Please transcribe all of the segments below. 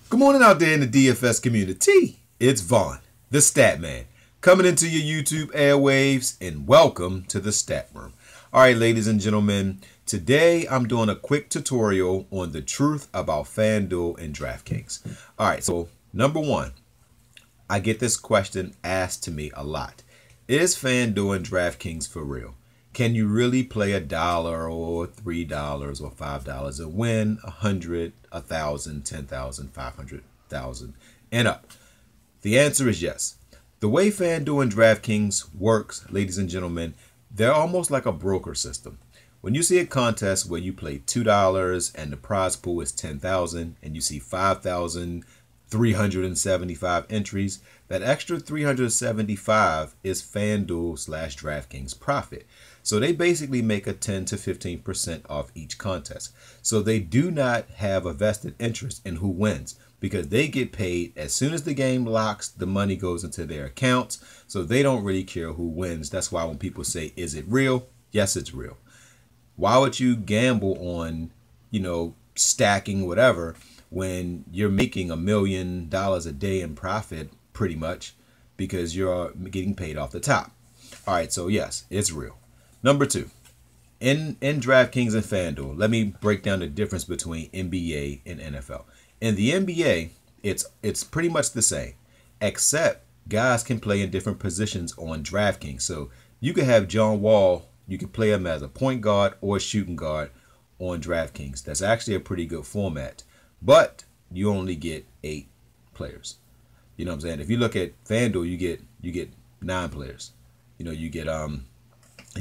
Good morning out there in the DFS community. It's Vaughn, the Stat Man, coming into your YouTube airwaves, and welcome to the Stat Room. All right, ladies and gentlemen, today I'm doing a quick tutorial on the truth about Fanduel and Draftkings. All right, so number one, I get this question asked to me a lot. Is Fanduel and Draftkings for real? Can you really play $1 or $3 or $5 and win 100, 1,000, 10,000, 500,000 and up? The answer is yes. The way Fanduel and DraftKings works, ladies and gentlemen, they're almost like a broker system. When you see a contest where you play $2 and the prize pool is 10,000 and you see 5,375 entries, that extra 375 is Fanduel/DraftKings profit. So they basically make a 10 to 15% off each contest. So they do not have a vested interest in who wins because they get paid as soon as the game locks, the money goes into their accounts. So they don't really care who wins. That's why when people say, is it real? Yes, it's real. Why would you gamble on, stacking whatever when you're making $1 million a day in profit pretty much because you're getting paid off the top? All right, so yes, it's real. Number two, in DraftKings and FanDuel, let me break down the difference between NBA and NFL. In the NBA, it's pretty much the same, except guys can play in different positions on DraftKings. So you could have John Wall, you can play him as a point guard or a shooting guard on DraftKings. That's actually a pretty good format, but you only get 8 players. You know what I'm saying? If you look at FanDuel, you get 9 players. You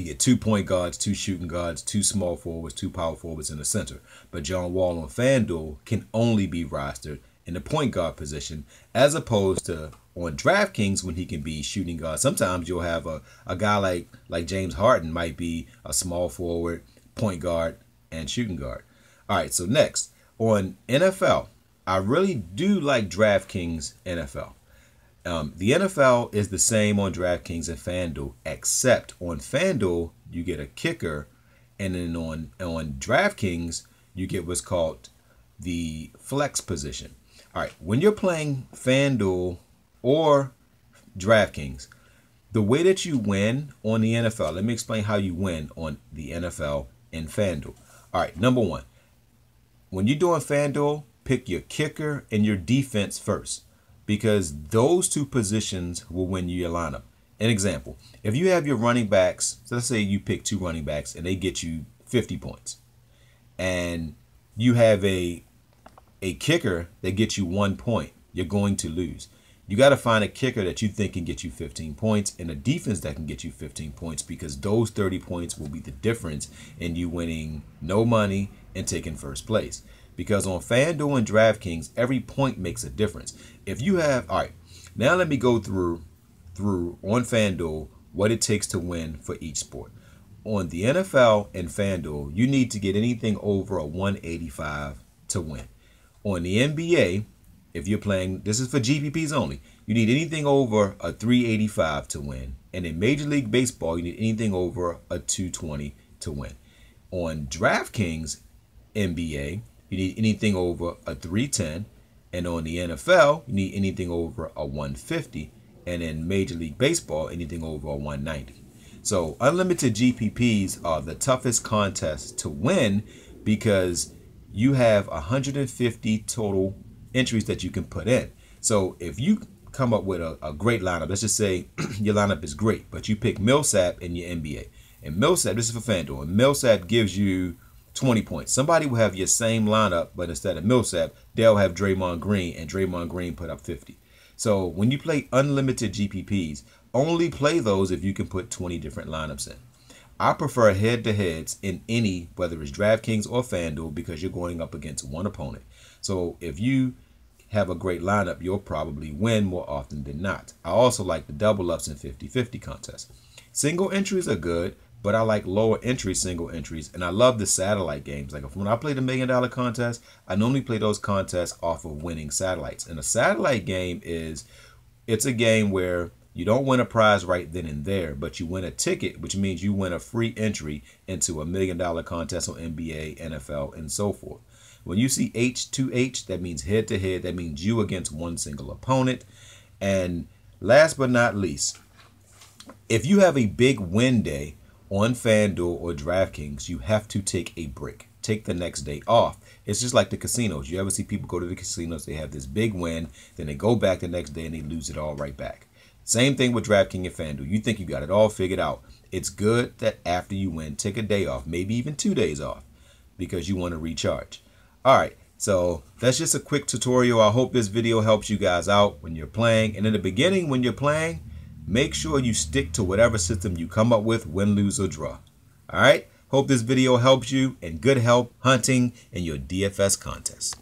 get 2 point guards, 2 shooting guards, 2 small forwards, 2 power forwards in the center. But John Wall on FanDuel can only be rostered in the point guard position, as opposed to on DraftKings when he can be shooting guard. Sometimes you'll have a guy like James Harden might be a small forward, point guard, and shooting guard. All right, so next, on NFL, I really do like DraftKings NFL. The NFL is the same on DraftKings and FanDuel, except on FanDuel, you get a kicker, and then on DraftKings, you get what's called the flex position. All right, when you're playing FanDuel or DraftKings, the way that you win on the NFL, let me explain how you win on the NFL and FanDuel. All right, number one, when you're doing FanDuel, pick your kicker and your defense first, because those 2 positions will win you your lineup. An example, if you have your running backs, so let's say you pick 2 running backs and they get you 50 points, and you have a kicker that gets you 1 point, you're going to lose. You got to find a kicker that you think can get you 15 points and a defense that can get you 15 points, because those 30 points will be the difference in you winning no money and taking first place. Because on FanDuel and DraftKings, every point makes a difference. If you have, all right, now let me go through on FanDuel what it takes to win for each sport. On the NFL and FanDuel, you need to get anything over a 185 to win. On the NBA, if you're playing, this is for GPPs only, you need anything over a 385 to win. And in Major League Baseball, you need anything over a 220 to win. On DraftKings NBA, you need anything over a 310, and on the NFL, you need anything over a 150, and in Major League Baseball, anything over a 190. So unlimited GPPs are the toughest contests to win because you have 150 total entries that you can put in. So if you come up with a great lineup, let's just say your lineup is great, but you pick Millsap in your NBA, and Millsap, this is for FanDuel, and Millsap gives you 20 points. Somebody will have your same lineup, but instead of Millsap, they'll have Draymond Green, and Draymond Green put up 50. So when you play unlimited GPPs, only play those if you can put 20 different lineups in. I prefer head-to-heads in any, whether it's DraftKings or FanDuel, because you're going up against one opponent. So if you have a great lineup, you'll probably win more often than not. I also like the double-ups and 50-50 contests. Single entries are good, but I like lower entry single entries, and I love the satellite games. Like when I play the $1 Million Contest, I normally play those contests off of winning satellites. And a satellite game it's a game where you don't win a prize right then and there, but you win a ticket, which means you win a free entry into a $1 Million Contest on NBA, NFL, and so forth. When you see H2H, that means head to head. That means you against one single opponent. And last but not least, if you have a big win day on FanDuel or DraftKings, you have to take a break. Take the next day off. It's just like the casinos. You ever see people go to the casinos, they have this big win, then they go back the next day and they lose it all right back. Same thing with DraftKings and FanDuel. You think you got it all figured out. It's good that after you win, take a day off, maybe even 2 days off, because you want to recharge. All right, so that's just a quick tutorial. I hope this video helps you guys out when you're playing. And in the beginning, when you're playing, make sure you stick to whatever system you come up with, win, lose, or draw. All right, hope this video helps you, and good help hunting in your DFS contest.